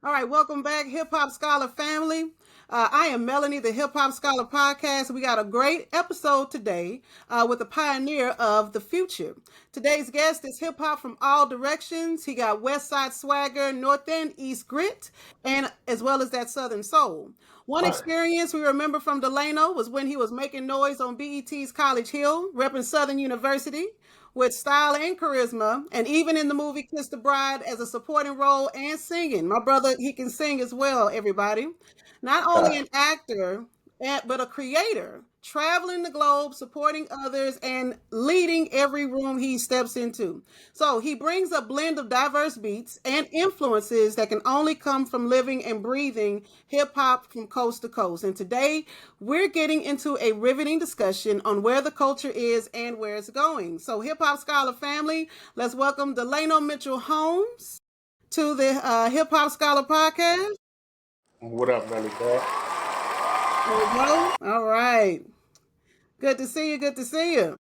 All right, welcome back, Hip Hop Scholar family. I am Melanie, the Hip Hop Scholar podcast. We got a great episode today with the pioneer of the future. Today's guest is hip hop from all directions. He got West Side swagger, North and East grit, and as well as that Southern soul. One Right. experience we remember from Delano was when he was making noise on BET's College Hill, repping Southern University with style and charisma, and even in the movie Kiss the Bride as a supporting role and singing. My brother, he can sing as well, everybody. Not only Right. an actor, but a creator, traveling the globe, supporting others, and leading every room he steps into. So he brings a blend of diverse beats and influences that can only come from living and breathing hip hop from coast to coast. And today we're getting into a riveting discussion on where the culture is and where it's going. So, Hip Hop Scholar family, let's welcome Delano Mitchell Holmes to the Hip Hop Scholar podcast. What up, Melly Dog? There we go. All right. Good to see you. Good to see you.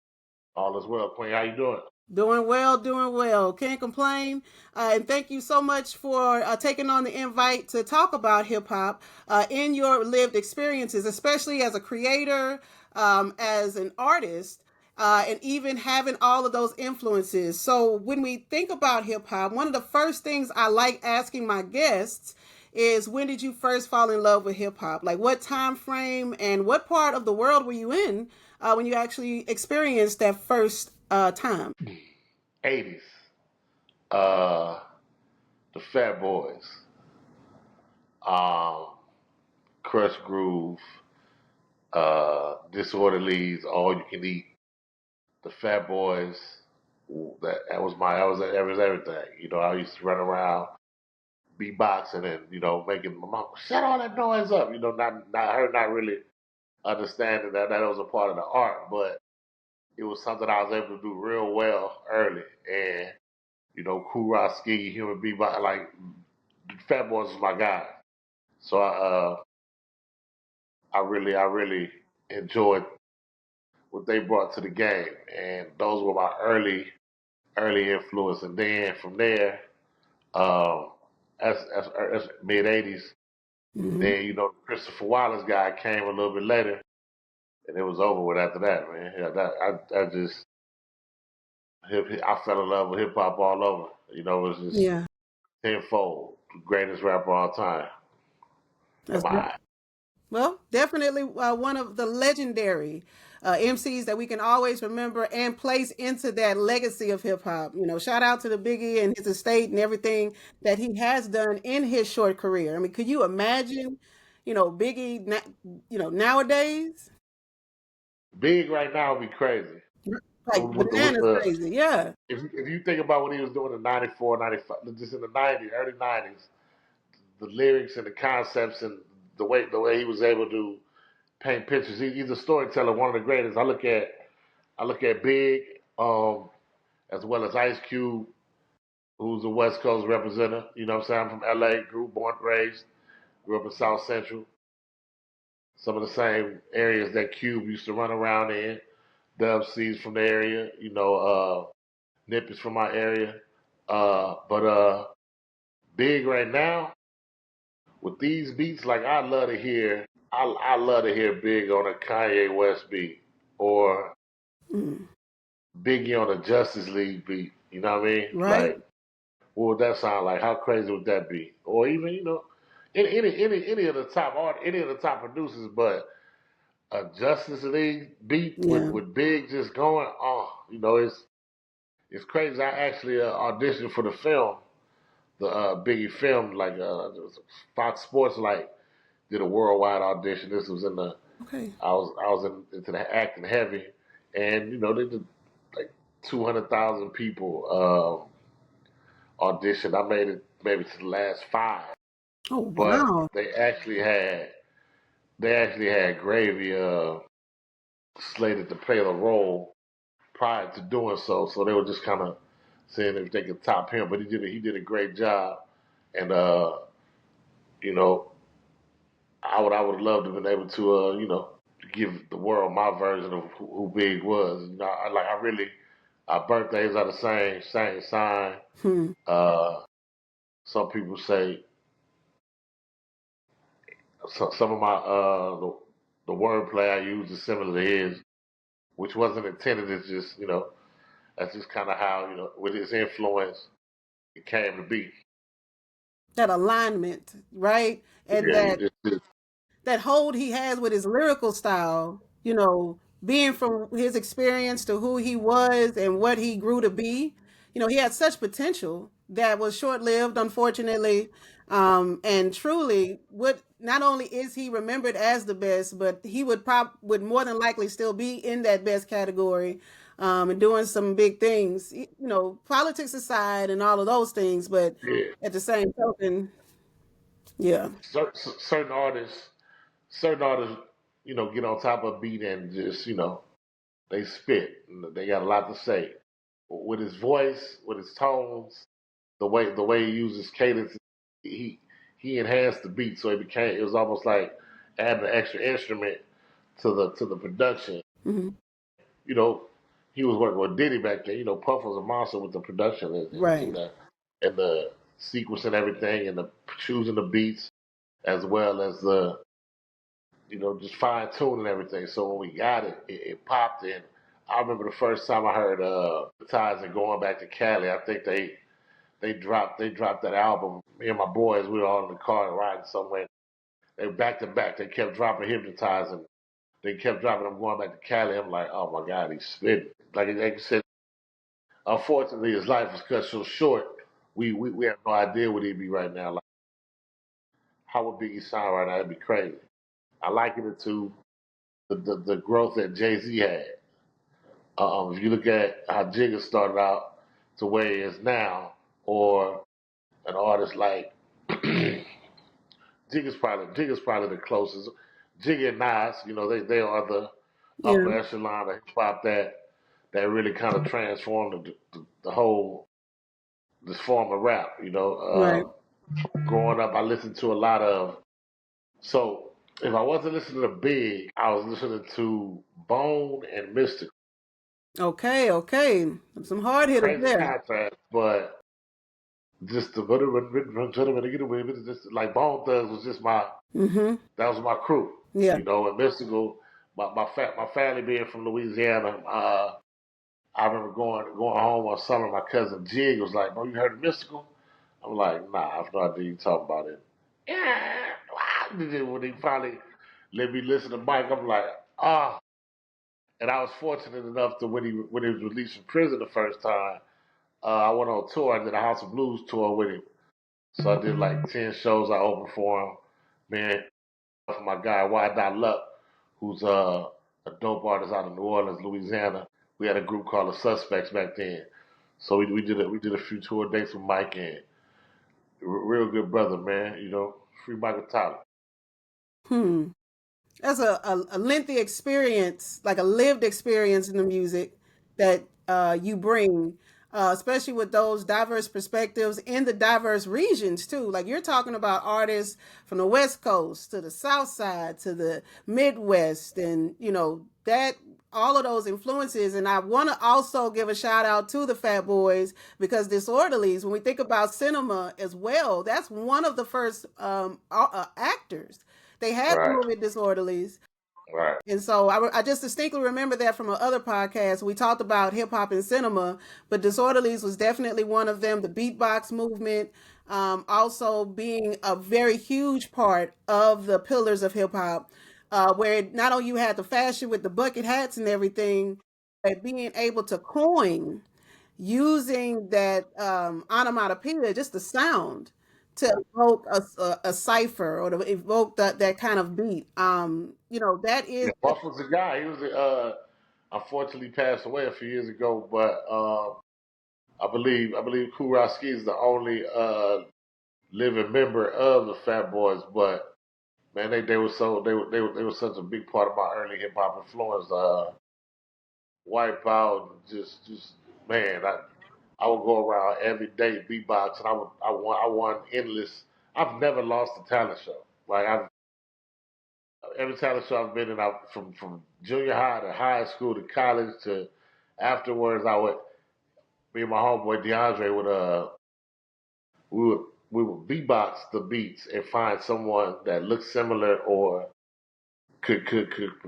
All is well, Queen. How you doing? Doing well, doing well. Can't complain. And thank you so much for taking on the invite to talk about hip hop in your lived experiences, especially as a creator, as an artist, and even having all of those influences. So, when we think about hip hop, one of the first things I like asking my guests is when did you first fall in love with hip hop? Like, what time frame and what part of the world were you in when you actually experienced that first time? 80s. Uh, the Fat Boys. Um, Crush Groove. Disorderlies. All You Can Eat. The Fat Boys. That was everything. I used to run around beatboxing and making my mom shut all that noise up. Not really understanding that was a part of the art, but it was something I was able to do real well early. And Cool Rock, Skiggy, Human Beatbox, like Fat Boys was my guy. So I really enjoyed what they brought to the game, and those were my early influence. And then from there, um, as mid '80s, Hmm. then Christopher Wallace guy came a little bit later, and it was over with after that, man. Yeah, I fell in love with hip hop all over. It was just Yeah, tenfold, greatest rapper of all time in that's my good. eye. Well, definitely one of the legendary MCs that we can always remember and place into that legacy of hip hop. Shout out to the Biggie and his estate and everything that he has done in his short career. I mean, could you imagine, Biggie, nowadays? Big right now would be crazy. Like With bananas the crazy. Yeah. if you think about what he was doing in '94, '95, just in the '90s, early '90s, the lyrics and the concepts and the way he was able to paint pictures. He's a storyteller, one of the greatest. I look at Big, as well as Ice Cube, who's a West Coast representative. You know what I'm saying? I'm from LA, born, raised, grew up in South Central. Some of the same areas that Cube used to run around in. Dub C's from the area, Nip is from my area. But Big right now with these beats, like I love to hear Big on a Kanye West beat or Mm, Biggie on a Justice League beat. You know what I mean? right. Like, what would that sound like? How crazy would that be? Or even any of the top producers, but a Justice League beat with Yeah. with Big just going, it's crazy. I actually auditioned for the film, the Biggie film, like Fox Sports, like did a worldwide audition. This was in the Okay. into the acting heavy, and they did like 200,000 people audition. I made it maybe to the last five, Oh but wow. they actually had Gravy slated to play the role prior to doing so. So they were just kind of saying if they could top him, but he did a great job, and you know I would have loved to have been able to give the world my version of who Big was. Our birthdays are the same sign. Hmm. Uh, some people say some of my the wordplay I used is similar to his, which wasn't intended. It's just that's just kind of how with his influence it came to be. That alignment, right? And Yeah, that hold he has with his lyrical style, being from his experience to who he was and what he grew to be. He had such potential that was short lived, unfortunately. And truly, what not only is he remembered as the best, but he would more than likely still be in that best category, and doing some big things. Politics aside and all of those things, but yeah. at the same token, yeah, Certain artists, get on top of a beat and just they spit. They got a lot to say with his voice, with his tones, the way he uses cadence. He he enhanced the beat, so it was almost like adding an extra instrument to the production. hmm You know, he was working with Diddy back then. Puff was a monster with the production right, and the sequence and everything, and the choosing the beats as well as the just fine tuning everything. So when we got it, it popped in. I remember the first time I heard Ties and Going Back to Cali. I think they dropped that album. Me and my boys, we were all in the car riding somewhere. They were back to back. They kept dropping Hypnotizing. They kept dropping them Going Back to Cali. I'm like, oh my God, he's spitting. Like I said, unfortunately his life was cut so short. We have no idea what he'd be right now. Like, how would Biggie sound right now? It'd be crazy. I liken it to the growth that Jay Z had. If you look at how Jigga started out to where he is now, or an artist like Jigga's probably the closest. Jigga and Nas, they are the yeah, upper echelon of hip hop that really kind of transformed the whole this form of rap. right. Growing up, I listened to a lot of. So if I wasn't listening to Big, I was listening to Bone and Mystic. Okay, okay. Some hard hitters Crazy there. contrast, but just just like Bone Thugs was just Mm-hmm. that was my crew, Yeah. and Mystical, my family being from Louisiana, I remember going home one summer. My cousin Jig was like, "Bro, you heard of Mystical?" I'm like, "Nah, I have no idea you talking about it." Yeah, when he finally let me listen to Mike, I'm like, ah. And I was fortunate enough to when he was released from prison the first time, I went on tour. I did a House of Blues tour with him. So I did like 10 shows. I opened for him. Man, for my guy, Y. Luck, who's a dope artist out of New Orleans, Louisiana. We had a group called the Suspects back then. So we did a few tour dates with Mike and real good brother, man. Free Michael Tyler. Hmm. That's a lengthy experience, like a lived experience in the music that you bring, especially with those diverse perspectives in the diverse regions too. Like you're talking about artists from the West Coast to the South Side to the Midwest, and that all of those influences. And I want to also give a shout out to the Fat Boys because Disorderlies, when we think about cinema as well, that's one of the first actors. They had the Right, movie Disorderlies. right. And so I just distinctly remember that from another podcast. We talked about hip hop and cinema, but Disorderlies was definitely one of them. The beatbox movement, also being a very huge part of the pillars of hip hop, where not only you had the fashion with the bucket hats and everything, but being able to coin using that onomatopoeia, just the sound, to evoke a cipher or to evoke that kind of beat. That is Yeah, Buff was a guy. He was unfortunately passed away a few years ago, but I believe Kuraski is the only living member of the Fat Boys. But man, they were they were such a big part of my early hip hop influence. Wipeout, just man, I would go around every day beatbox, and I won endless. I've never lost a talent show. Like I've every talent show I've been in, from junior high to high school to college to afterwards, me and my homeboy DeAndre we would we would beatbox the beats and find someone that looks similar or could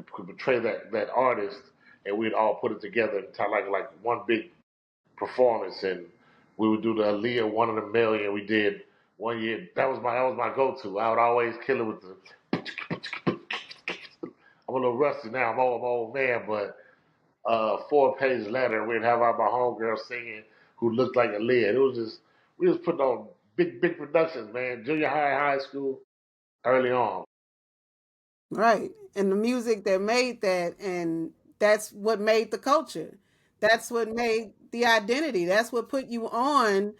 portray that artist, and we'd all put it together and like one big performance. And we would do the Aaliyah One in a Million. We did one year. That was my go-to. I would always kill it with the. I'm a little rusty now. I'm old man, but 4 pages later, we'd have my homegirl singing who looked like Aaliyah. It was just we was putting on big productions, man. Junior high, high school, early on. Right. And the music that made that, and that's what made the culture. That's what made the identity. That's what put you on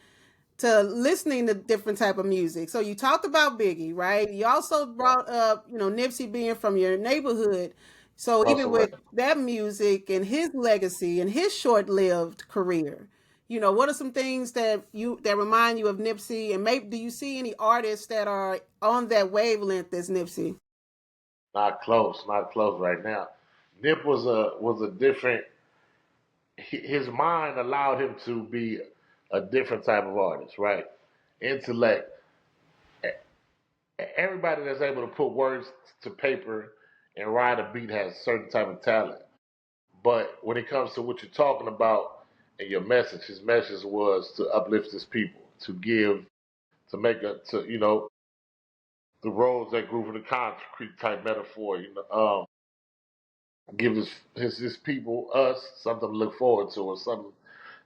to listening to different type of music. So you talked about Biggie, right? You also brought up, Nipsey being from your neighborhood. So even Russell, with that music and his legacy and his short-lived career, what are some things that remind you of Nipsey? And maybe do you see any artists that are on that wavelength as Nipsey? not close right now. Nip was a different. His mind allowed him to be a different type of artist, right? Intellect. Everybody that's able to put words to paper and ride a beat has a certain type of talent. But when it comes to what you're talking about and your message, his message was to uplift his people, to give, to make a, to the roads that grew from the concrete type metaphor. Give his people, us, something to look forward to, or something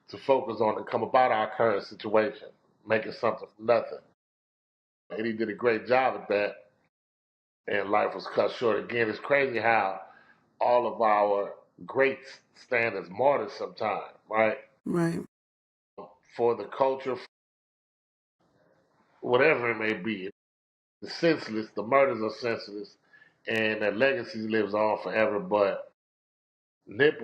to focus on and come about our current situation, making something from nothing. And he did a great job at that. And life was cut short. Again, it's crazy how all of our greats stand as martyrs sometimes, right? Right. For the culture, whatever it may be. The senseless, the murders are senseless, and that legacy lives on forever. But Nip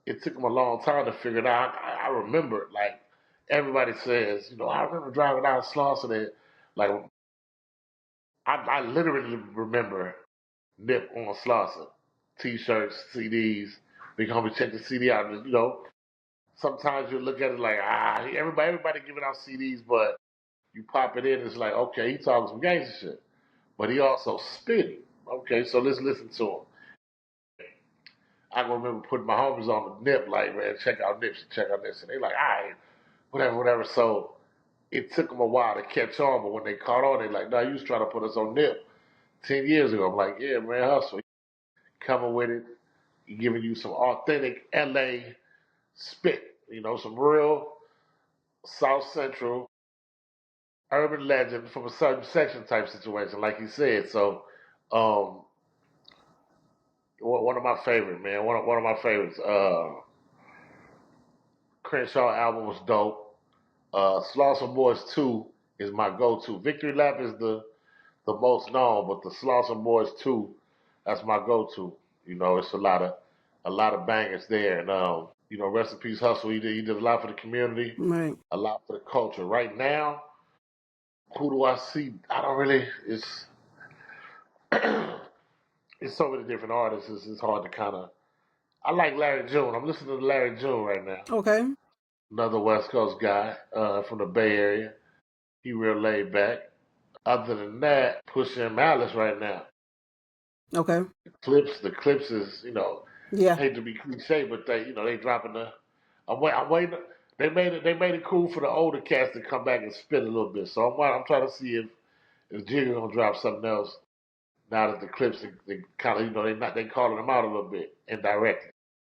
it took him a long time to figure it out. I remember, like, everybody says, I remember driving out of Slauson and, like, I literally remember Nip on Slauson. T-shirts, CDs, big homie check the CD out. Sometimes you look at it like, everybody giving out CDs, but you pop it in, it's like, okay, he talking some gangster shit. But he also spitting. Okay, so let's listen to him. I can remember putting my homies on the Nip, like, man, check out Nipsey, check out this. And they like, all right, whatever. So it took them a while to catch on, but when they caught on, they like, no, you was trying to put us on Nip 10 years ago. I'm like, yeah, man, hustle. Coming with it, giving you some authentic LA spit, some real South Central urban legend from a certain section type situation, like you said. So, one of my favorite, man, one of my favorites. Crenshaw album was dope. Slauson Boys 2 is my go-to. Victory Lap is the most known, but the Slauson Boys 2, that's my go-to. It's a lot of bangers there. And rest in peace, Hustle. He did a lot for the community, Right. a lot for the culture. Right now, who do I see? I don't really. It's so many different artists. It's hard to kind of. I like Larry June. I'm listening to Larry June right now. Okay. Another West Coast guy from the Bay Area. He real laid back. Other than that, pushing Malice right now. Okay. The clips is, Yeah. hate to be cliche, but they dropping the. I'm waiting. They made it cool for the older cats to come back and spit a little bit. So I'm trying to see if Jigga gonna drop something else now that the clips they kind of they calling them out a little bit indirectly.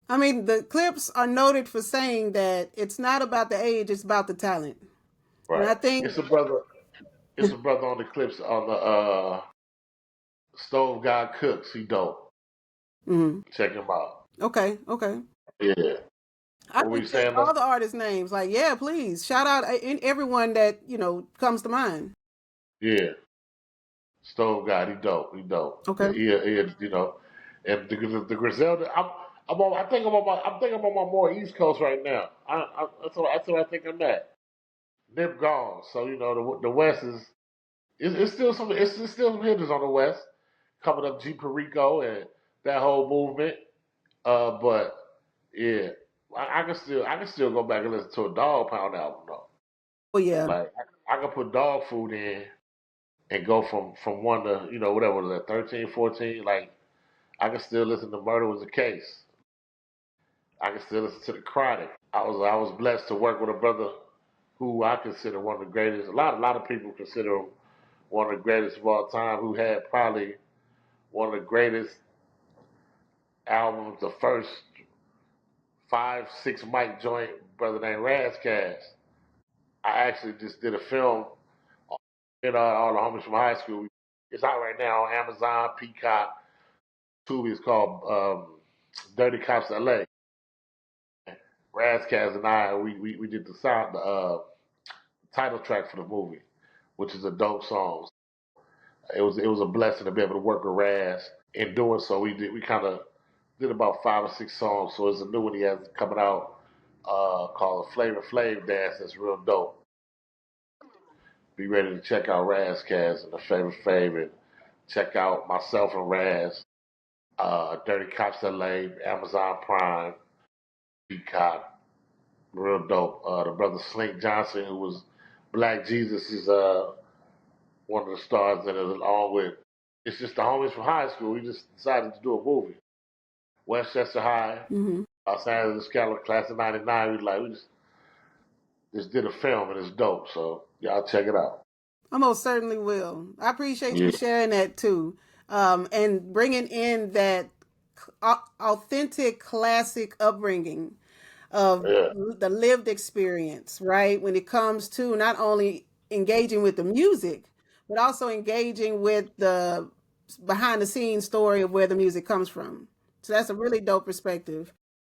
I mean, the clips are noted for saying that it's not about the age, it's about the talent. And Right. I think, It's a brother. It's a brother on the clips on the Stove God Cooks. He dope. mhm. Check him out. Okay, okay. Yeah. I What were can you take saying though? all the artist names. Like, yeah, please shout out everyone that comes to mind. Yeah. Stove God. He dope. He dope. Okay, And the Griselda. I'm on. I think I'm on my more East Coast right now. That's what I think I'm at. Nip gone. So the West is. It's still some hitters on the West coming up. G Perico and that whole movement. But yeah, I can still go back and listen to a Dog Pound album though. well, yeah, Like I could put dog food in and go from one to whatever was that 13, 14. Like I can still listen to Murder Was the Case. I can still listen to The Chronic. I was blessed to work with a brother who I consider one of the greatest. A lot of people consider him one of the greatest of all time. Who had probably one of the greatest albums, the first 5, 6 mic joint, brother named Razkaz. I actually just did a film in all the homies from high school. It's out right now on Amazon, Peacock, Tubi. It's called Dirty Cops LA. Razkaz and I, we did the title track for the movie, which is a dope song. It was a blessing to be able to work with Raz. In doing so, we kind of did about 5 or 6 songs. So it's a new one he has coming out called Flavor Flav Dance. That's real dope. Be ready to check out Razkaz and the Flavor Flav, and check out myself and Raz, Dirty Cops LA, Amazon Prime, Peacock, real dope. The brother Slink Johnson, who was Black Jesus, is one of the stars in it, along with it's just the homies from high school. We just decided to do a movie. Westchester High, Mm-hmm. Los Angeles, California, class of '99. We just did a film and it's dope. So y'all check it out. I most certainly will. I appreciate Yeah, you sharing that too, and bringing in that authentic, classic upbringing of yeah. the lived experience, right? When it comes to not only engaging with the music, but also engaging with the behind the scenes story of where the music comes from. So that's a really dope perspective.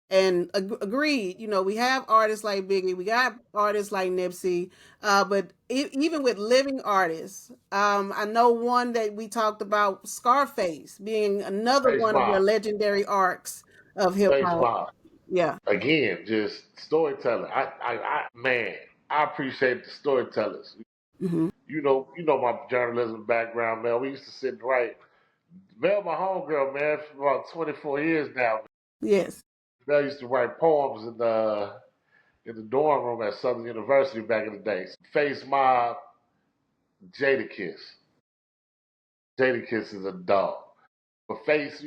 And agreed, we have artists like Biggie, we got artists like Nipsey, but even with living artists, I know one that we talked about, Scarface, being another Face one of your Mob, legendary arcs of hip Face hop. Mob. Yeah. Again, just storytelling. Man, I appreciate the storytellers. Hmm. You know my journalism background, man. We used to sit and write. Mel, my homegirl, man, for about 24 years now. Yes. Mel used to write poems in the dorm room at Southern University back in the day. Face Mob, Jadakiss. Jadakiss is a dog. But Face,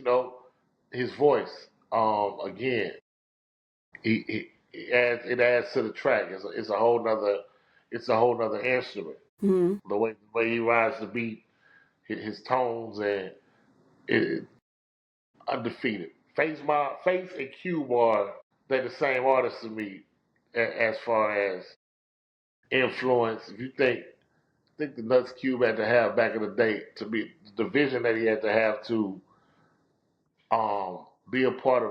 his voice, again, it adds to the track. It's a whole nother instrument. Hmm. The way he rides the beat, his tones, and it undefeated. Face and Cube they're the same artists to me as far as influence. If you think the nuts Cube had to have back in the day to be the vision that he had to have to be a part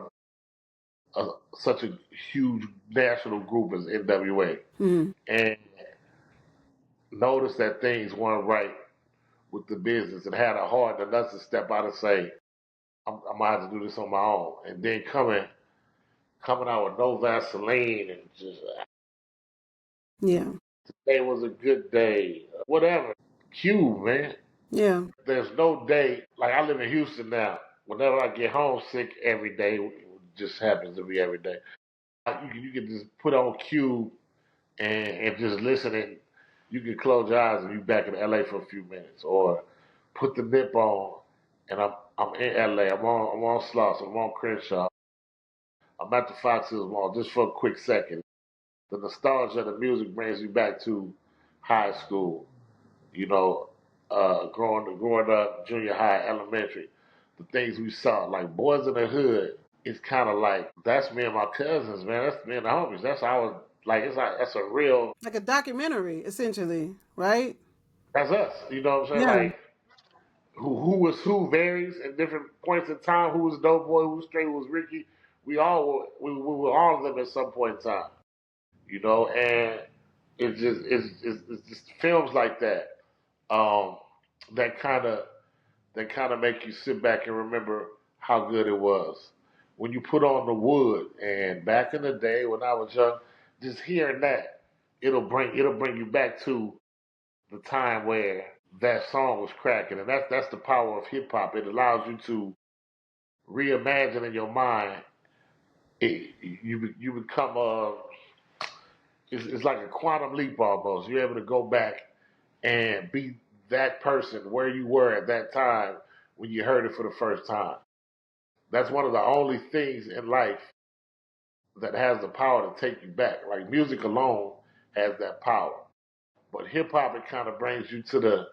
of such a huge national group as NWA, Hmm. and notice that things weren't right with the business and had a heart enough to step out and say, I'm gonna have to do this on my own. And then coming out with no Vaseline and just Yeah. today was a good day, whatever. Cube, man. Yeah. There's no day like I live in Houston now. Whenever I get homesick every day, it just happens to be every day. You can just put on Cube and just listen, and you can close your eyes and you back in LA for a few minutes, or put the nip on and I'm in LA. I'm on Sloss. I'm on Crenshaw. I'm at the Fox Hills Mall just for a quick second. The nostalgia of the music brings you back to high school. You know, growing up, junior high, elementary, the things we saw, like Boys in the Hood. It's kind of like that's me and my cousins, man. That's me and the homies. That's our like it's like that's a real. Like a documentary, essentially, right? That's us. You know what I'm saying? Yeah. Like who was who varies at different points in time. Who was Dope Boy? Who was Straight? Who was Ricky? We were all of them at some point in time. And it's just films like that um, that kind of make you sit back and remember how good it was when you put on the wood. And back in the day when I was young, just hearing that it'll bring you back to the time where that song was cracking, and that's the power of hip hop. It allows you to reimagine in your mind. You become it's like a quantum leap almost. You're able to go back and be that person where you were at that time when you heard it for the first time. That's one of the only things in life that has the power to take you back. Like music alone has that power. But hip hop, it kind of brings you to the,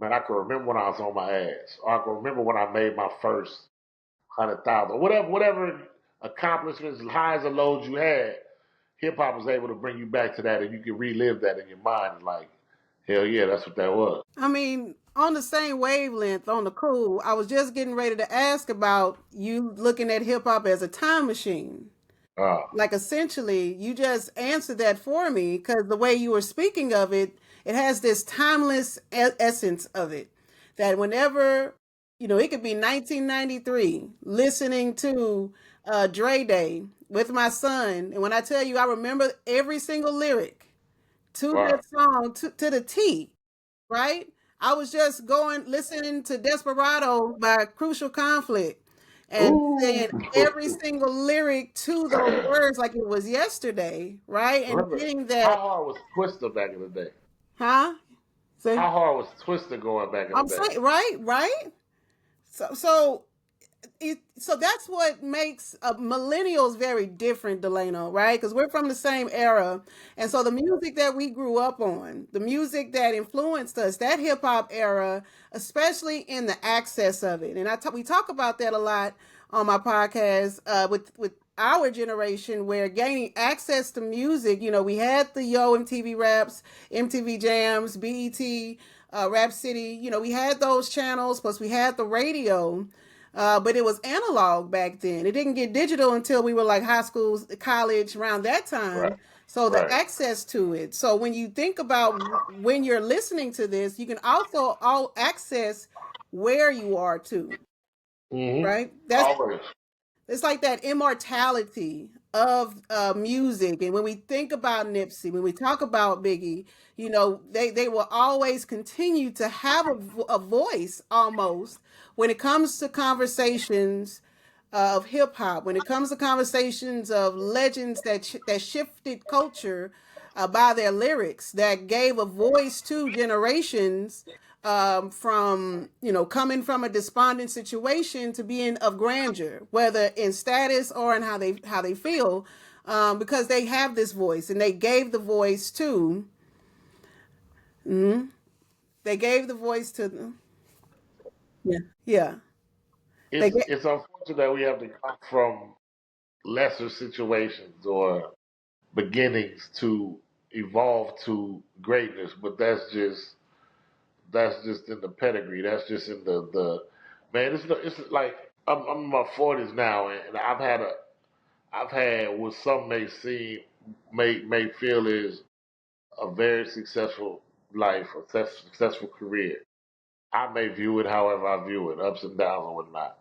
man, I can remember when I was on my ass. Or I can remember when I made my first 100,000. Whatever accomplishments, highs or lows you had, hip hop was able to bring you back to that and you can relive that in your mind. Like, hell yeah, that's what that was. I mean, on the same wavelength, on the cool, I was just getting ready to ask about you looking at hip hop as a time machine. Uh, Like essentially, you just answered that for me because the way you were speaking of it, it has this timeless essence of it. That whenever, it could be 1993, listening to Dre Day with my son. And when I tell you, I remember every single lyric to right. that song to the T, right? I was just going listening to Desperado by Crucial Conflict and Ooh. saying every single lyric to those words like it was yesterday, right? And Remember, getting how that, hard was Twister back in the day? huh? Say, How hard was Twister going back in the I'm day? saying, right? So that's what makes millennials very different, Delano, right? Because we're from the same era, and so the music that we grew up on, the music that influenced us, that hip hop era, especially in the access of it, and we talk about that a lot on my podcast with our generation, where gaining access to music, we had the MTV Raps, MTV Jams, BET, Rap City, we had those channels, plus we had the radio. But it was analog back then. It didn't get digital until we were like high school, college, around that Right, time. So the right. access to it. So when you think about when you're listening to this, you can also all access where you are too, Mm-hmm. right? That's Always. it's like that immortality of music. And when we think about Nipsey, when we talk about Biggie, they will always continue to have a voice almost when it comes to conversations of hip hop, when it comes to conversations of legends that shifted culture by their lyrics, that gave a voice to generations from coming from a despondent situation to being of grandeur, whether in status or in how they feel, because they have this voice and they gave the voice to. They gave the voice to. Yeah, yeah. They get It's unfortunate that we have to come from lesser situations or beginnings to evolve to greatness, but that's just in the pedigree. That's just in the man. It's like I'm in my 40s now, and I've had what some may feel is a very successful life, a successful career. I may view it however I view it, ups and downs and whatnot.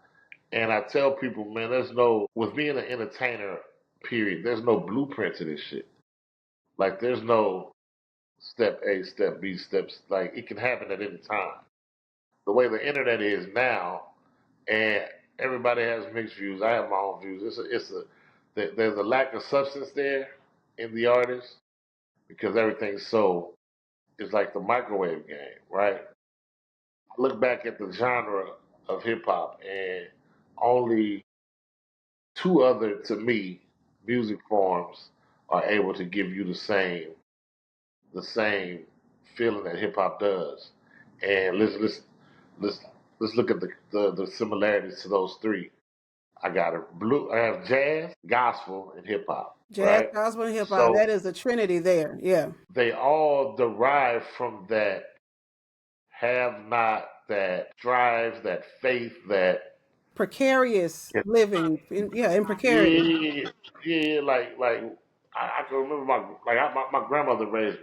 And I tell people, man, with being an entertainer, period, there's no blueprint to this shit. Like, there's no step A, step B, steps. Like, it can happen at any time. The way the internet is now, and everybody has mixed views. I have my own views. There's a lack of substance there in the artist because everything's it's like the microwave game, right? I look back at the genre of hip hop and only two other, to me, music forms are able to give you the same feeling that hip hop does. And let's let's look at the similarities to those three. I have jazz, gospel, and hip hop, jazz, right? gospel, and hip hop. So That is a trinity there. Yeah, they all derive from that have not, that drive, that faith, that precarious living. In precarious. yeah, yeah, like I can remember my grandmother raised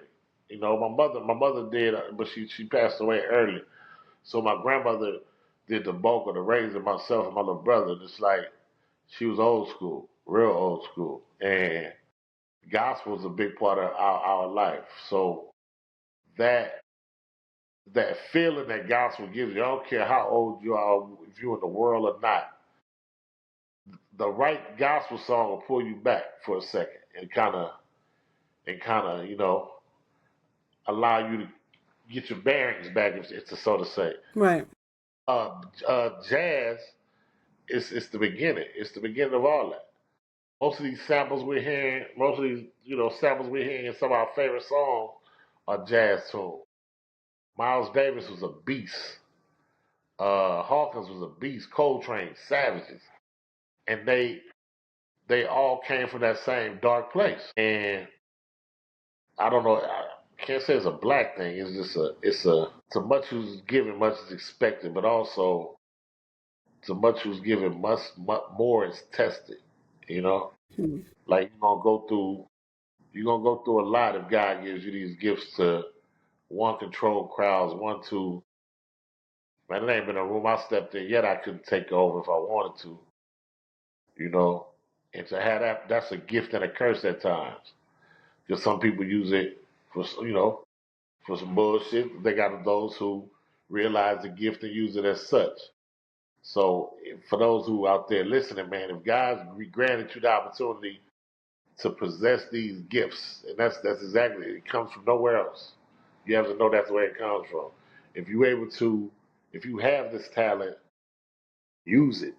me. My mother did, but she passed away early. So my grandmother did the bulk of the raising, myself and my little brother. And it's like she was old school, real old school, and gospel is a big part of our life. So that that feeling that gospel gives you, I don't care how old you are, if you're in the world or not, the right gospel song will pull you back for a second and kind of and kind of, allow you to get your bearings back, if it's so to say. Right. Jazz is the beginning. It's the beginning of all that. Most of these samples we're hearing, most of these, samples we're hearing in some of our favorite songs are jazz tunes. Miles Davis was a beast. Hawkins was a beast. Coltrane, Savages, and they all came from that same dark place. And I don't know. I can't say it's a black thing. It's just it's a much who's given, much is expected, but also to much who's given, much more is tested. You know, Hmm. like you're gonna go through a lot if God gives you these gifts to one, control crowds, one, to man, it ain't been a room I stepped in yet I couldn't take over if I wanted to, you know. And to have that's a gift and a curse at times. Because some people use it for for some bullshit. They got those who realize the gift and use it as such. So for those who out there listening, man, if God's granted you the opportunity to possess these gifts, and that's exactly it comes from nowhere else. You have to know that's where it comes from. If you able to, if you have this talent, use it.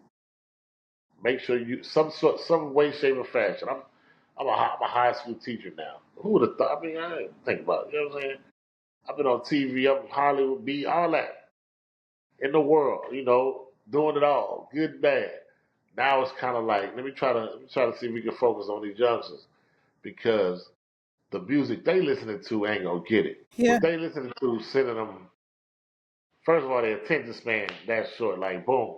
Make sure you some way, shape, or fashion. I'm a high school teacher now. Who would have thought? I mean, I didn't think about it. You know what I'm saying? I've been on TV, I'm Hollywood, B, all that in the world. Doing it all, good, and bad. Now it's kind of like let me try to see if we can focus on these youngsters because the music they listening to ain't gonna get it. Yeah. What they listening to sending them. First of all, their attention span that short. Like boom,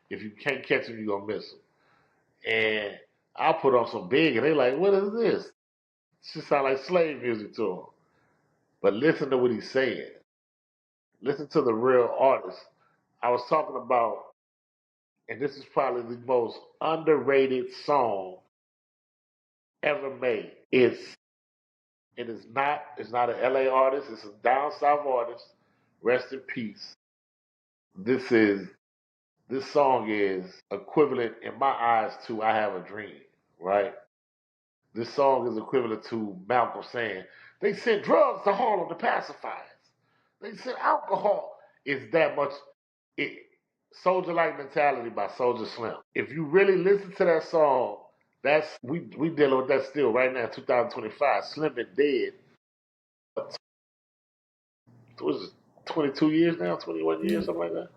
if you can't catch them, you gonna miss them. And I put on some big, and they like, what is this? It just sound like slave music to them. But listen to what he's saying. Listen to the real artist. I was talking about, and this is probably the most underrated song ever made. It's not an LA artist, it's a down south artist. Rest in peace. This is this song is equivalent in my eyes to I Have a Dream, right? This song is equivalent to Malcolm saying, they sent drugs to Harlem to pacify us. They sent alcohol. It's that much. It, Soldier Like Mentality by Soldier Slim. If you really listen to that song, that's we dealing with that still right now, 2025. Slim been dead. What was it, 22 years now, 21 Yeah. years, something like that.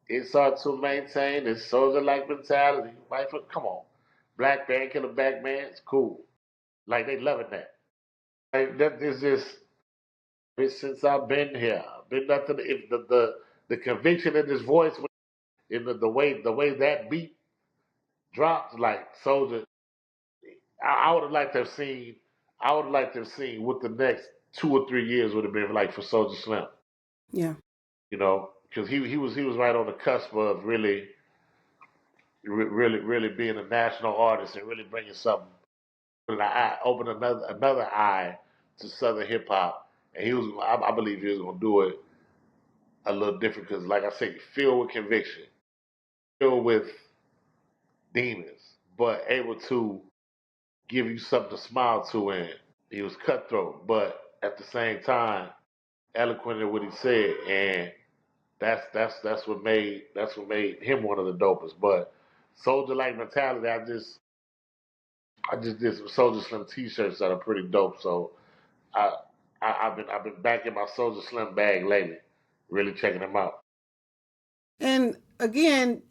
It's hard to maintain this soldier like mentality. Come on. Black man, kill a black man, it's cool. Like they loving that. Like that is just since I've been here. Been nothing. If the conviction in his voice, in the way that beat dropped, like Soldier, I would have liked to have seen. I would have liked to have seen what the next 2 or 3 years would have been like for Soldier Slim. Yeah. Because he was right on the cusp of really being a national artist and really bringing something. Open another eye to Southern hip hop, and I believe he was gonna do it a little different because, like I said, filled with conviction, filled with demons, but able to give you something to smile to. And he was cutthroat, but at the same time, eloquent in what he said, and that's what made him one of the dopest. But Soldier Like Mentality, I just did some Soldier Slim T-shirts that are pretty dope. So I, I've been back in my Soldier Slim bag lately, really checking them out. And again,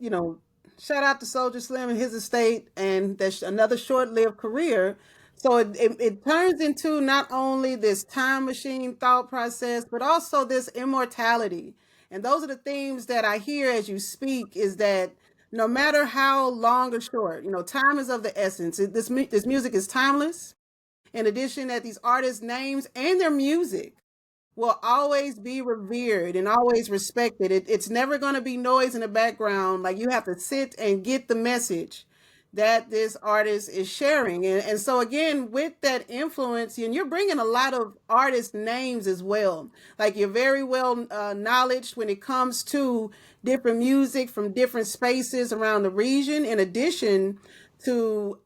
shout out to Soldier Slim and his estate, and that's another short-lived career. So it turns into not only this time machine thought process, but also this immortality. And those are the themes that I hear as you speak. Is that no matter how long or short, time is of the essence. This music is timeless. In addition, that these artists' names and their music will always be revered and always respected. It's never going to be noise in the background. Like you have to sit and get the message that this artist is sharing. And so, again, with that influence, and you're bringing a lot of artist names as well. Like you're very well knowledge when it comes to different music from different spaces around the region, in addition to,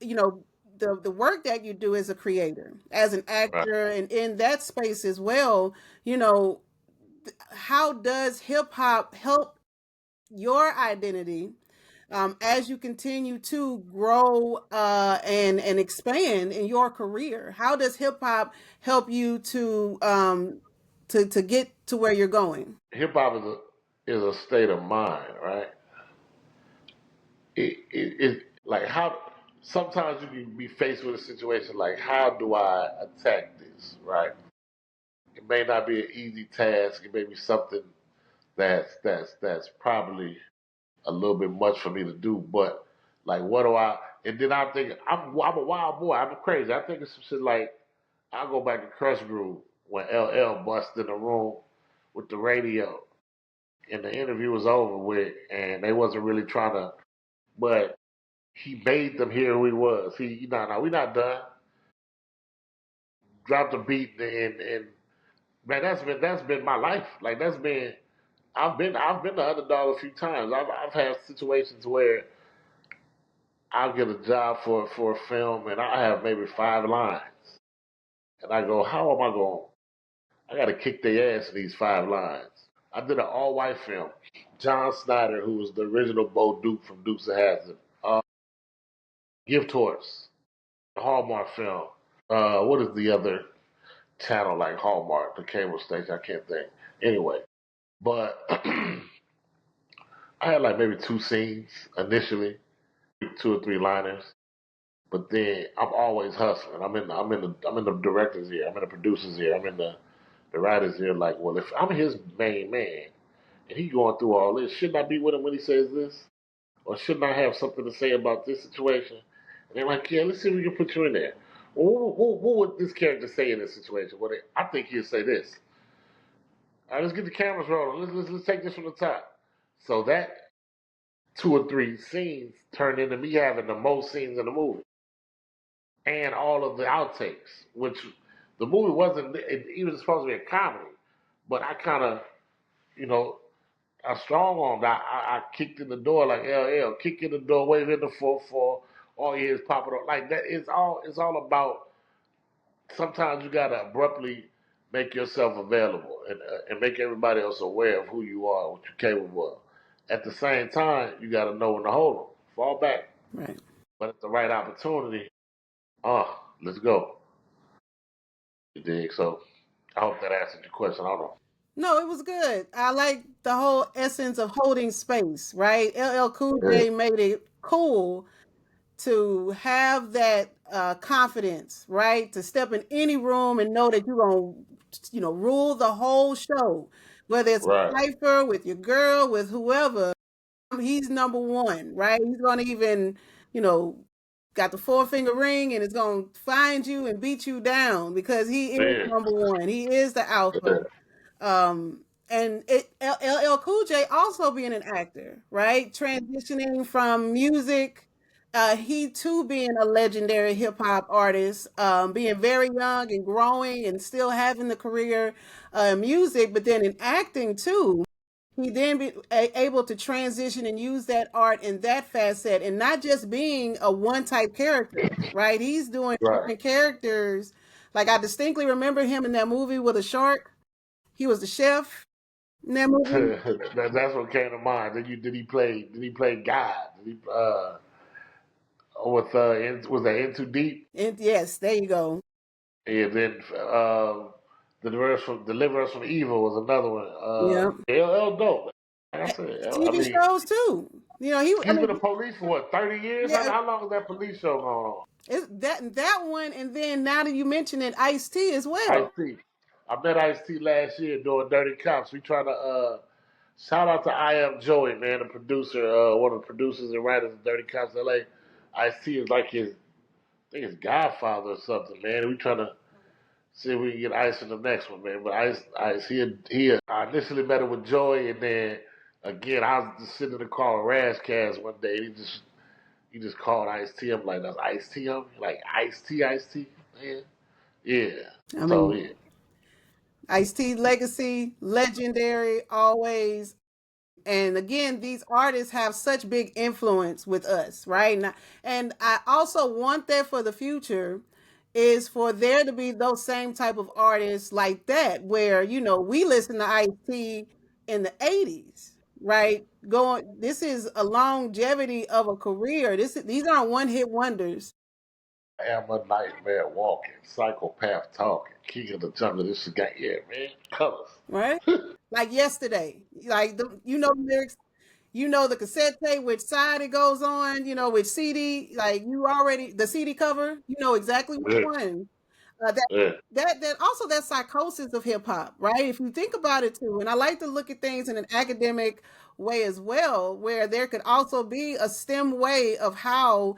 the work that you do as a creator, as an Right. actor, and in that space as well, you know, how does hip hop help your identity as you continue to grow and expand in your career? How does hip hop help you to get to where you're going? Hip hop is a state of mind, right? It like how sometimes you can be faced with a situation like how do I attack this, right? It may not be an easy task. It may be something that's probably a little bit much for me to do, but like what do I? And then I think I'm a wild boy. I'm crazy. I think it's some shit like I go back to Crush Groove when LL busted in the room with the radio and the interview was over with, and they wasn't really trying to, but he made them hear who he was. He, no, we not done. Drop the beat, and man, that's been my life. Like that's been I've been the underdog a few times. I've had situations where I'll get a job for a film, and I have maybe 5 lines, and I go, how am I going? I got to kick their ass in these 5 lines. I did an all white film. John Snyder, who was the original Bo Duke from Dukes of Hazzard. Gift Horse, the Hallmark film. What is the other channel like Hallmark, the cable station? I can't think. Anyway, but I had like maybe 2 scenes initially, 2 or 3 liners. But then I'm always hustling. I'm in the director's ear. I'm in the producer's ear. I'm in the writer's ear. Like, well, if I'm his main man and he going through all this, shouldn't I be with him when he says this? Or shouldn't I have something to say about this situation? And they're like, yeah, let's see if we can put you in there. Well, what would this character say in this situation? Well, I think he'll say this. All right, let's get the cameras rolling. Let's take this from the top. So that 2 or 3 scenes turned into me having the most scenes in the movie and all of the outtakes, which the movie wasn't even supposed to be a comedy, but I kind of, you know, I strong on that. I kicked in the door like LL, kick in the door, wave in the 4-4, all you hear is popping up. Like that, it's all about sometimes you gotta abruptly make yourself available and make everybody else aware of who you are, what you're capable of. At the same time, you gotta know when to hold them, fall back, Right. but at the right opportunity, let's go. You dig? So I hope that answered your question. I don't know. No, it was good. I like the whole essence of holding space, right? LL Cool Yeah, J made it cool to have that confidence, right? To step in any room and know that you're going to, rule the whole show, whether it's a right. cipher with your girl, with whoever. He's number one, right? He's going to even, you know, got the four-finger ring and is going to find you and beat you down because he is Yeah, number one. He is the yeah. alpha. Um, and LL Cool J also being an actor, right? Transitioning from music, he too being a legendary hip hop artist, being very young and growing and still having the career in music, but then in acting too. He then be able to transition and use that art in that facet and not just being a one type character, right? He's doing Right. different characters. Like I distinctly remember him in that movie with a shark. He was the chef in that movie. That's what came to mind. Did he play God? Did he with was that In Too Deep? And yes, there you go. And then Deliver Us from Evil was another one. Yeah. LL dope. Like I said, I TV mean, shows too. I he's been a mean, police for what, 30 years? How, yeah, how long is that police show going on? it's that one, and then now that you mention it, Ice T as Ice well. T. I met Ice T last year doing Dirty Cops. We trying to shout out to I Am Joey, man, the producer, one of the producers and writers of Dirty Cops LA. Ice T is like his, I think his godfather or something, man. We trying to see if we can get Ice in the next one, man. But Ice, I initially met him with Joey, and then again, I was just sitting in the car with Razcast one day, and he just called Ice T. I'm like, that's Ice T. I'm like, Ice T, man. Yeah. I So mean, yeah, Ice T legacy, legendary, always. And again, these artists have such big influence with us, right? And I also want that for the future is for there to be those same type of artists like that, where we listen to Ice-T in the '80s, right? Going, this is a longevity of a career. These aren't one hit wonders, I am a nightmare walking, psychopath talking, king of the jungle. This is got yeah, man, colors. right? Like yesterday, like the lyrics. The cassette tape, which side it goes on, which CD, like you already, the CD cover, exactly which Yeah, one. That yeah, that also that psychosis of hip hop, right? If you think about it too, and I like to look at things in an academic way as well, where there could also be a STEM way of how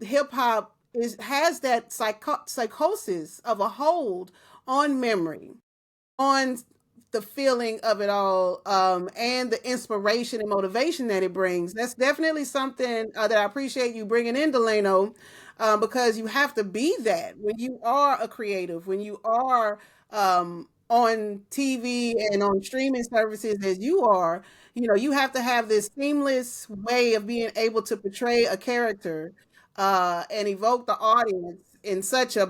hip hop has that psychosis of a hold on memory, on the feeling of it all, and the inspiration and motivation that it brings. That's definitely something that I appreciate you bringing in, Delano, because you have to be that when you are a creative, when you are on TV and on streaming services as you are. You have to have this seamless way of being able to portray a character and evoke the audience in such a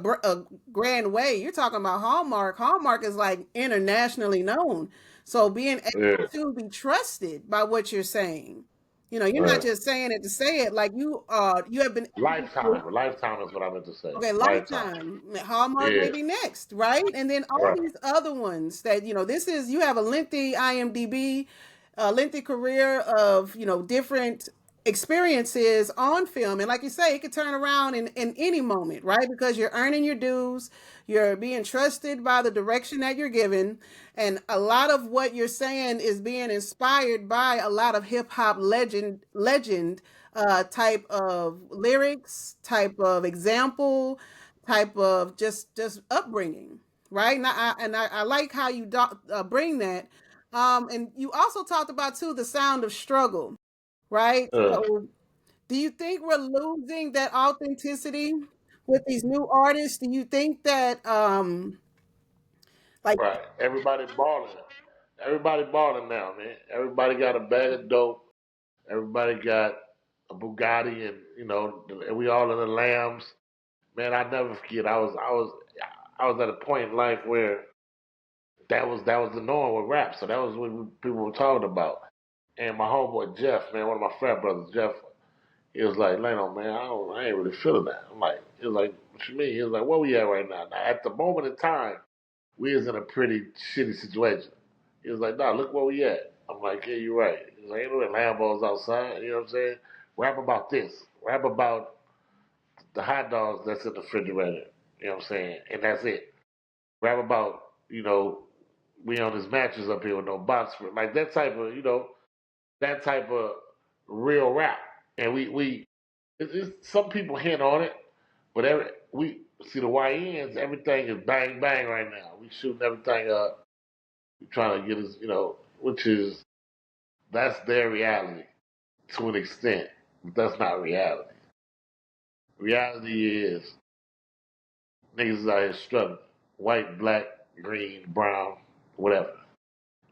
grand way. You're talking about Hallmark. Hallmark is like internationally known. So being able yeah, to be trusted by what you're saying. You're not yeah. just saying it to say it. Like you have been able to. Lifetime, lifetime is what I meant to say. Okay, Lifetime. Lifetime, Hallmark Yeah, may be next, right? And then all right. these other ones that you have a lengthy IMDb, a lengthy career of different experiences on film, and like you say, it could turn around in any moment, right? Because you're earning your dues, you're being trusted by the direction that you're given, and a lot of what you're saying is being inspired by a lot of hip hop legend type of lyrics, type of example, type of just upbringing, right? And I like how you bring that. And you also talked about too the sound of struggle, right? Uh, So, do you think we're losing that authenticity with these new artists? Do you think that like right. Everybody balling. Everybody balling now, man. Everybody got a bag of dope. Everybody got a Bugatti, and and we all in the lambs. Man, I never forget. I was at a point in life where that was the norm with rap. So that was what people were talking about. And my homeboy Jeff, man, one of my frat brothers, Jeff, he was like, Leno, man, I ain't really feeling that. I'm like, he was like, what you mean? He was like, where we at right now? Now, at the moment in time, we is in a pretty shitty situation. He was like, nah, look where we at. I'm like, yeah, you're right. He's like, ain't no Lambos outside. You know what I'm saying? Rap about this. Rap about the hot dogs that's in the refrigerator. You know what I'm saying? And that's it. Rap about, we on this mattress up here with no box spring. Like that type of real rap. And some people hint on it, but we see the YNs, everything is bang bang right now. We shooting everything up. We trying to get us, which is that's their reality to an extent. But that's not reality. Reality is niggas is out here struggling. White, black, green, brown, whatever.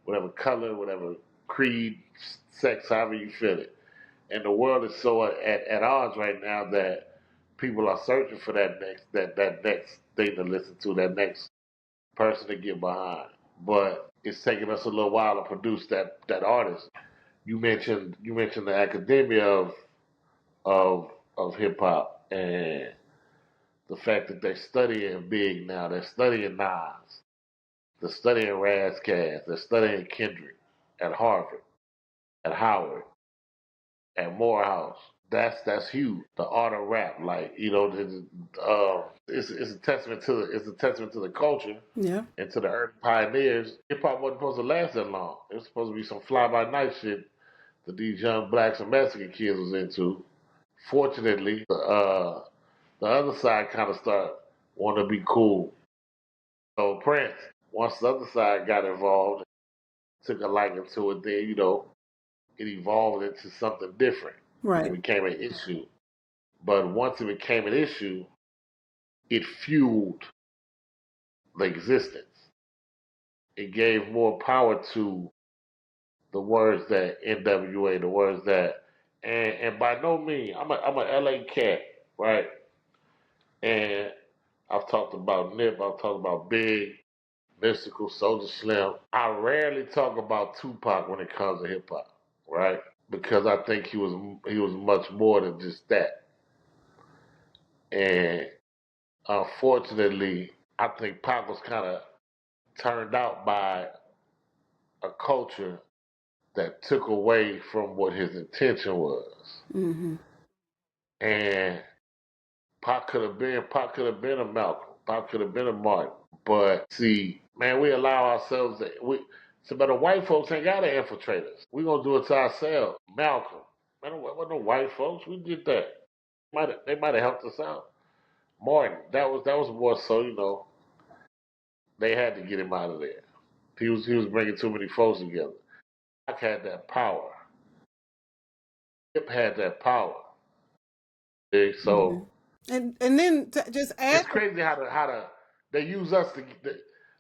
Whatever color, whatever creed, sex, however you feel it. And the world is so at odds right now that people are searching for that next thing to listen to, that next person to get behind. But it's taking us a little while to produce that artist. You mentioned the academia of hip hop and the fact that they're studying big now. They're studying Nas. They're studying Razzcast. They're studying Kendrick at Harvard, at Howard, at Morehouse. That's huge. The art of rap, like it's a testament to the culture yeah, and to the early pioneers. Hip hop wasn't supposed to last that long. It was supposed to be some fly by night shit that these young blacks and Mexican kids was into. Fortunately, the other side kind of started wanting to be cool. So Prince, once the other side got involved, took a liking to it, then it evolved into something different. It right, became an issue. But once it became an issue, it fueled the existence. It gave more power to the words that NWA, the words that, and by no means, I'm a LA cat, right? And I've talked about Nip, I've talked about Big, Mystical, Soldier Slim. I rarely talk about Tupac when it comes to hip hop, right? Because I think he was much more than just that. And unfortunately, I think Pac was kind of turned out by a culture that took away from what his intention was. Mm-hmm. And Pac could have been a Malcolm. Pac could have been a Martin. But see, man, we allow ourselves to so but the white folks ain't gotta infiltrate us. We gonna do it to ourselves. Malcolm. Man, there wasn't no white folks. We did that. They might have helped us out. Martin, that was more so, they had to get him out of there. He was bringing too many folks together. Pac had that power. Hip had that power. Mm-hmm. So And then to just it's add, crazy how to they use us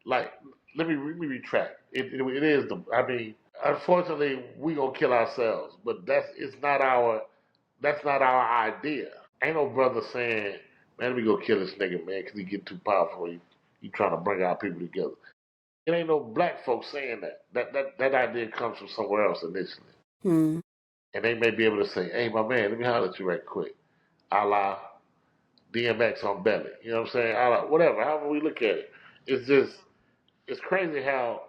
like let me retract. It is the I mean, unfortunately we gonna kill ourselves, but that's not our idea. Ain't no brother saying, man, let me go kill this nigga, man, because he get too powerful. He trying to bring our people together. It ain't no black folks saying that. That idea comes from somewhere else initially. hmm, And they may be able to say, hey, my man, let me holler at you right quick. A la DMX on Belly. You know what I'm saying? A la, whatever, however we look at it. It's crazy how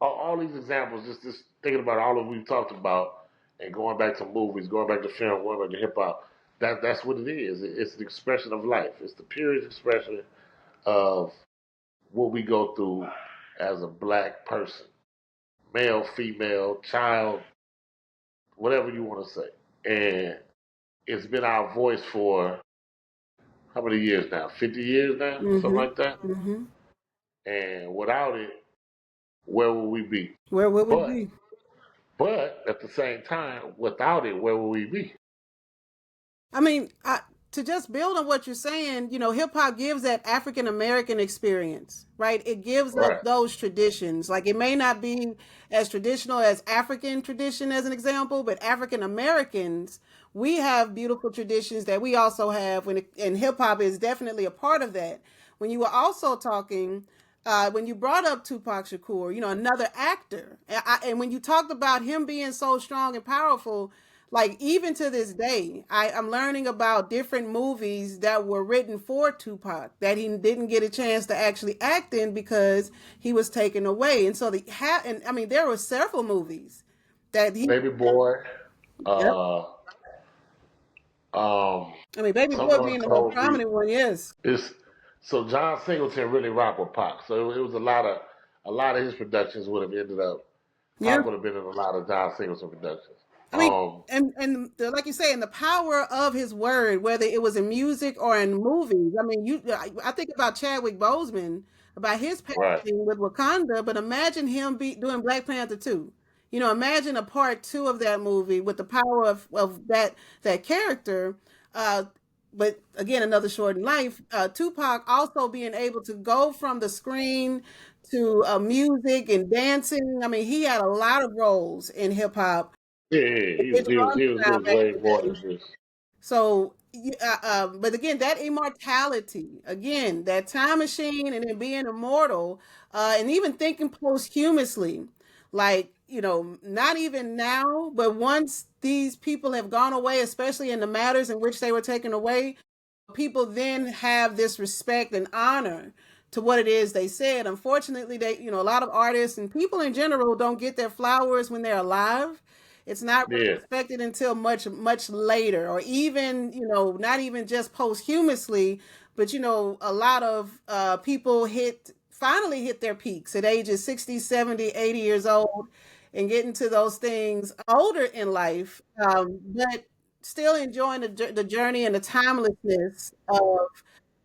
all these examples, just thinking about all of we've talked about and going back to movies, going back to film, going back to hip hop, that's what it is. It's the expression of life. It's the purest expression of what we go through as a black person, male, female, child, whatever you want to say. And it's been our voice for how many years now? 50 years now? Something mm-hmm, like that? mm-hmm. And without it, where will we be? Where would we But be? but at the same time, without it, where will we be? I mean, to just build on what you're saying, hip hop gives that African American experience, right? It gives us Right. those traditions. Like it may not be as traditional as African tradition, as an example, but African Americans, we have beautiful traditions that we also have. And hip hop is definitely a part of that. When you were also talking, when you brought up Tupac Shakur, another actor, and when you talked about him being so strong and powerful, like even to this day, I'm learning about different movies that were written for Tupac that he didn't get a chance to actually act in because he was taken away. And so and I mean, there were several movies that he. Baby Boy, Yep. uh, um, I mean, Baby Something Boy on being the most Kobe. prominent one, yes. It's so John Singleton really rocked with Pac. So it was a lot of his productions would have ended up. Yeah. Pac would have been in a lot of John Singleton productions. I mean, Um, like you say, and the power of his word, whether it was in music or in movies. I mean, I think about Chadwick Boseman, about his right. passing with Wakanda, but imagine him doing Black Panther 2. Imagine a part two of that movie with the power of that character. Uh, but again, another short in life. Tupac also being able to go from the screen to music and dancing. I mean, he had a lot of roles in hip hop. Yeah, yeah, he was Digital he was he was, he Underground was back way in more the than day. just So, but again, that immortality, again, that time machine, and then being immortal, and even thinking posthumously, like not even now, but once these people have gone away, especially in the matters in which they were taken away, people then have this respect and honor to what it is they said. Unfortunately, a lot of artists and people in general don't get their flowers when they're alive. It's not really yeah, respected until much, much later, or even, not even just posthumously, but, a lot of people finally hit their peaks at ages 60, 70, 80 years old and getting to those things older in life. But still enjoying the journey and the timelessness of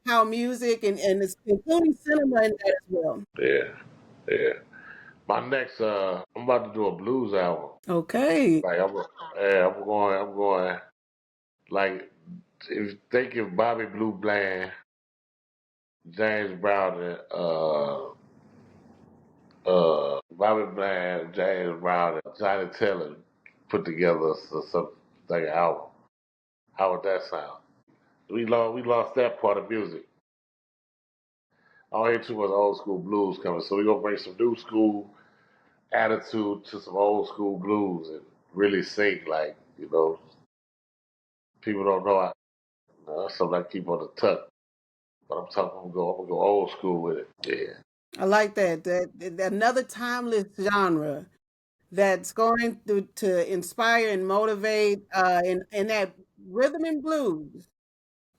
how music and including cinema in that as well. yeah, yeah. My next, I'm about to do a blues album. Okay. Like yeah, I'm going. Like if think of Bobby Blue Bland, James Brown, and Bobby Bland, James Brown, and Johnny Taylor put together something like an album. How would that sound? We lost that part of music. I don't hear too much old school blues coming, so we're gonna bring some new school attitude to some old school blues and really sing like, people don't know. That's something I keep on the tuck. But I'm gonna go old school with it. Yeah. I like that. That another timeless genre that's going to inspire and motivate in that rhythm and blues,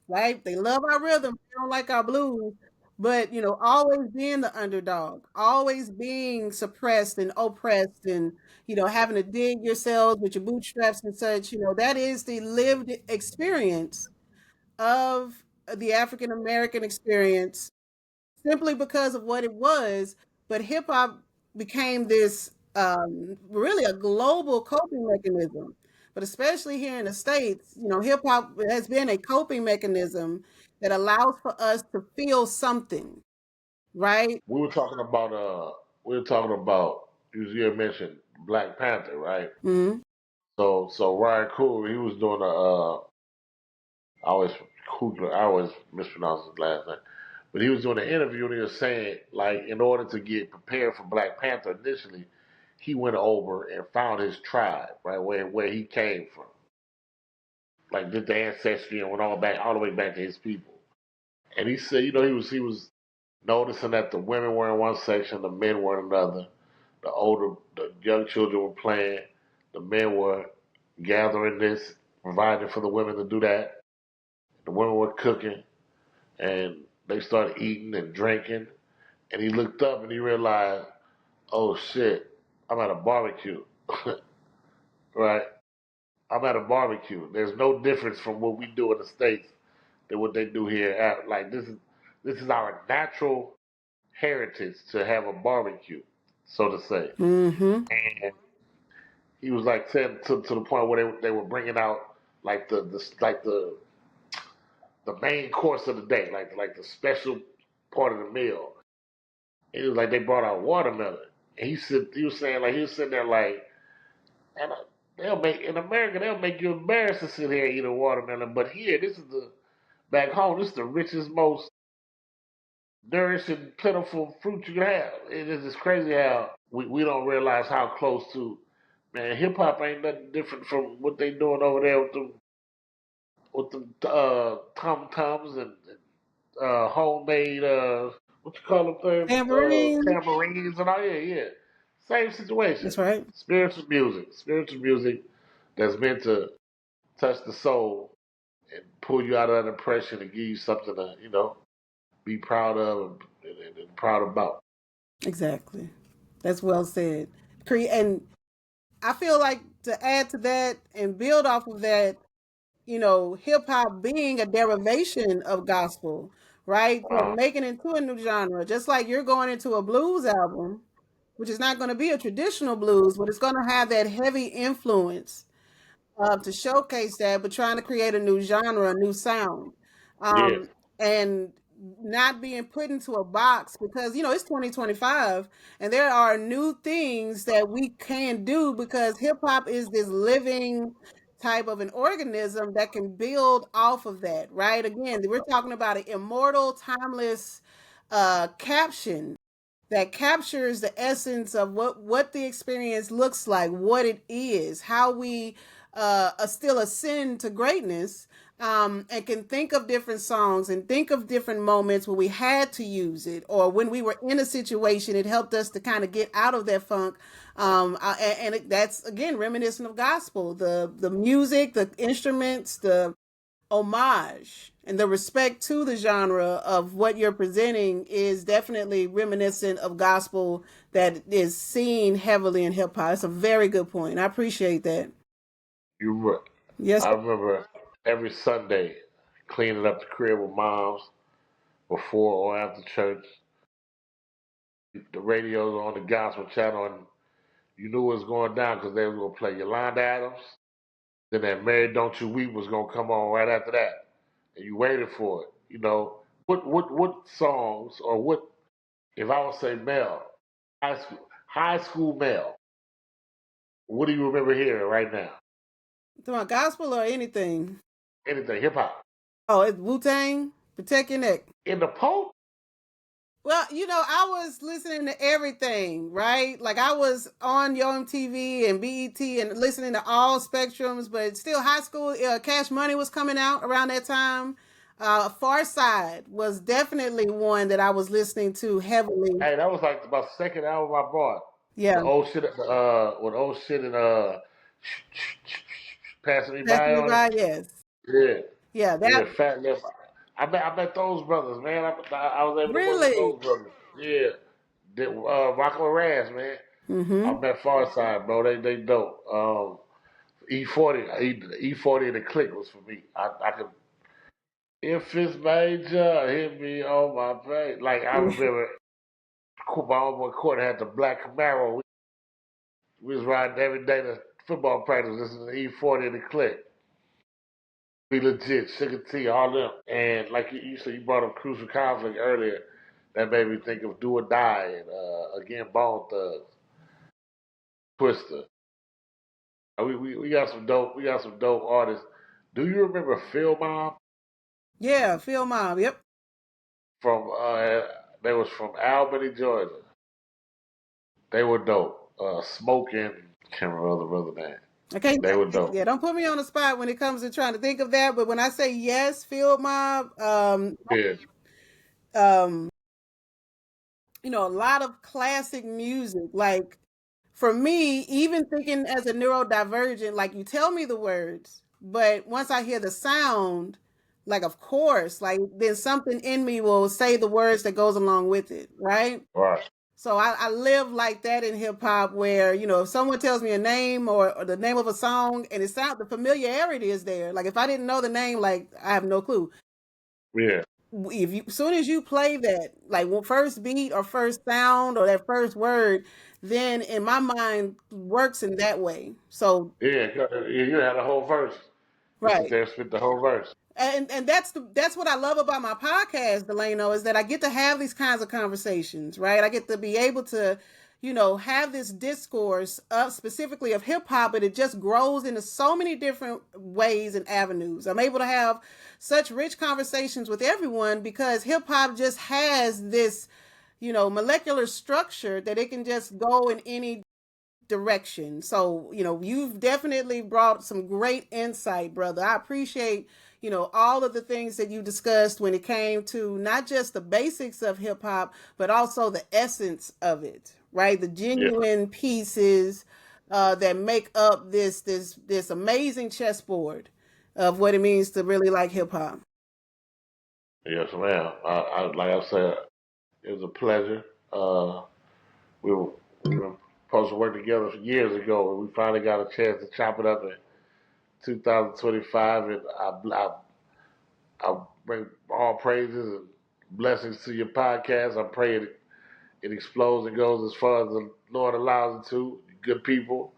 right? They love our rhythm, they don't like our blues, but always being the underdog, always being suppressed and oppressed, and having to dig yourselves with your bootstraps and such. That is the lived experience of the African American experience simply because of what it was. But hip hop became this really a global coping mechanism. But especially here in the States, hip hop has been a coping mechanism that allows for us to feel something, right? We were talking about you had mentioned Black Panther, right? Hmm. So Ryan Coogler, he was doing I always I always mispronounce his last name. But he was doing an interview and he was saying, like, in order to get prepared for Black Panther initially, he went over and found his tribe, right, where he came from. Like did the ancestry and went all the way back to his people. And he said, he was noticing that the women were in one section, the men were in another. The young children were playing, the men were gathering this, providing for the women to do that. The women were cooking, and they started eating and drinking. And he looked up and he realized, oh shit, I'm at a barbecue, right? I'm at a barbecue. There's no difference from what we do in the states than what they do here. Like this is our natural heritage to have a barbecue, so to say. Hmm. And he was like saying to the point where they were bringing out like the main course of the day, like the special part of the meal. And it was like they brought out watermelon. And he was saying like he was sitting there like, and they'll make in America they'll make you embarrassed to sit here and eat a watermelon, but here this is the back home this is the richest, most nourishing, plentiful fruit you can have. It is just crazy how we don't realize how close to man hip hop ain't nothing different from what they doing over there with the tom toms and homemade what you call them things Tambourine. tambourines and all yeah same situation. That's right. Spiritual music that's meant to touch the soul and pull you out of that depression and give you something to be proud of and proud about. Exactly. That's well said. And I feel like to add to that and build off of that, hip hop being a derivation of gospel, right? So Uh, making it into a new genre, just like you're going into a blues album, which is not going to be a traditional blues, but it's going to have that heavy influence to showcase that, but trying to create a new genre, a new sound, yeah, and not being put into a box because it's 2025 and there are new things that we can do because hip hop is this living type of an organism that can build off of that, right? Again, we're talking about an immortal, timeless caption that captures the essence of what the experience looks like, what it is, how we still ascend to greatness, and can think of different songs and think of different moments where we had to use it, or when we were in a situation, it helped us to kind of get out of that funk. That's again reminiscent of gospel, the music, the instruments, the homage and the respect to the genre of what you're presenting is definitely reminiscent of gospel that is seen heavily in hip hop. It's a very good point. I appreciate that. you right. Yes. I remember every Sunday cleaning up the crib with moms before or after church. The radio's on the gospel channel, and you knew what was going down because they were going to play Yolanda Adams. Then that Mary Don't You Weep was going to come on right after that, and you waited for it. What songs or what if I would say Mel, high school high school male. What do you remember hearing right now? To my gospel or anything? Anything hip hop. Oh, it's Wu Tang. Protect your neck. In the Pope? Well, I was listening to everything, right? Like I was on Yo MTV and BET and listening to all spectrums, but still high school. Cash Money was coming out around that time. Far Side was definitely one that I was listening to heavily. Hey, that was like my second album I bought. Yeah, The old shit, with old shit and passing me by passing me on it. by. Yes, Yeah, yeah, yeah, that Fat Lip. I met those brothers, man. I was able to work with really. those brothers. Yeah, Rocco and Raz, man. I Mm-hmm. met Farside, bro. They dope. E40, E40 and the Click was for me. I could, if it's major, hit me on my face. Like I remember, my old boy Court had the black Camaro. We was riding every day to football practice. This is the E40 and the Click. Be legit, Sugar T, all them. And like you said, you brought up Crucial Conflict earlier. That made me think of Do or Die and again Bone Thugs, Twister. We got some dope artists. Do you remember Phil Mom Yeah, Phil Mob. Yep. from they was from Albany, Georgia. They were dope. Smoking, can't remember the brother name. I can't. They were dope. Yeah, don't put me on the spot when it comes to trying to think of that. But when I say yes, Field Mob, Yeah, um, a lot of classic music. Like for me, even thinking as a neurodivergent, like you tell me the words, but once I hear the sound, like of course, like then something in me will say the words that goes along with it, right? right. So I live like that in hip hop where, if someone tells me a name or the name of a song and the familiarity is there. Like if I didn't know the name, like I have no clue. Yeah, If you, as soon as you play that, like first beat or first sound or that first word, then in my mind works in that way. So, yeah. You had a whole verse. You sit right. there and spit the whole verse. And that's what I love about my podcast, Delano, is that I get to have these kinds of conversations, right? I get to be able to, have this discourse of specifically of hip hop, but it just grows into so many different ways and avenues. I'm able to have such rich conversations with everyone because hip hop just has this, molecular structure that it can just go in any direction. So, you've definitely brought some great insight, brother. I appreciate, all of the things that you discussed when it came to not just the basics of hip hop, but also the essence of it, right? The Yeah, genuine pieces that make up this amazing chessboard of what it means to really like hip hop. yes, ma'am. Like I said, it was a pleasure. We were, we were supposed to work together years ago, and we finally got a chance to chop it up in 2025. And I bring all praises and blessings to your podcast. I pray it explodes and goes as far as the Lord allows it to. Good people,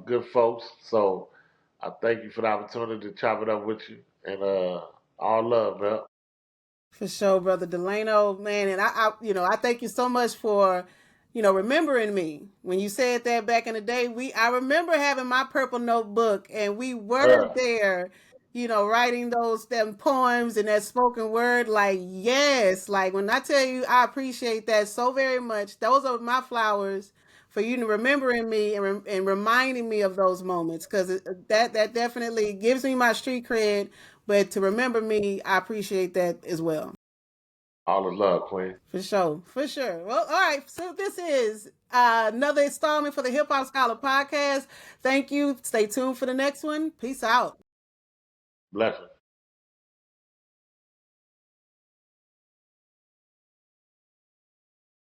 good folks. So I thank you for the opportunity to chop it up with you. And all love, man. For sure, brother Delano, man, and I thank you so much for, remembering me when you said that back in the day. I remember having my purple notebook, and we were Yeah, there, writing those them poems and that spoken word. Like yes, like when I tell you, I appreciate that so very much. Those are my flowers for you to remembering me and reminding me of those moments because that definitely gives me my street cred. But to remember me, I appreciate that as well. all the love, Queen. For sure. For sure. Well, all right. So this is another installment for the Hip Hop Scholar podcast. Thank you. Stay tuned for the next one. Peace out. Blessings.